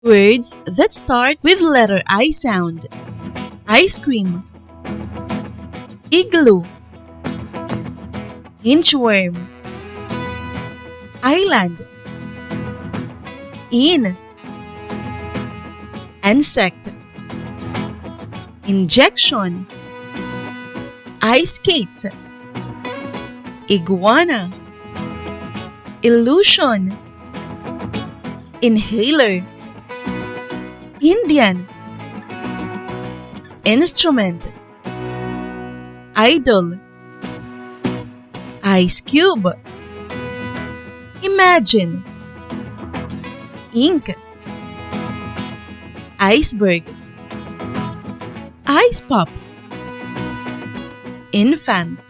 Words that start with letter I sound. Ice cream, igloo, inchworm, island, in, insect, injection, ice skates, iguana, illusion, inhaler, Indian, instrument, idol, ice cube, imagine, ink, iceberg, ice pop, infant.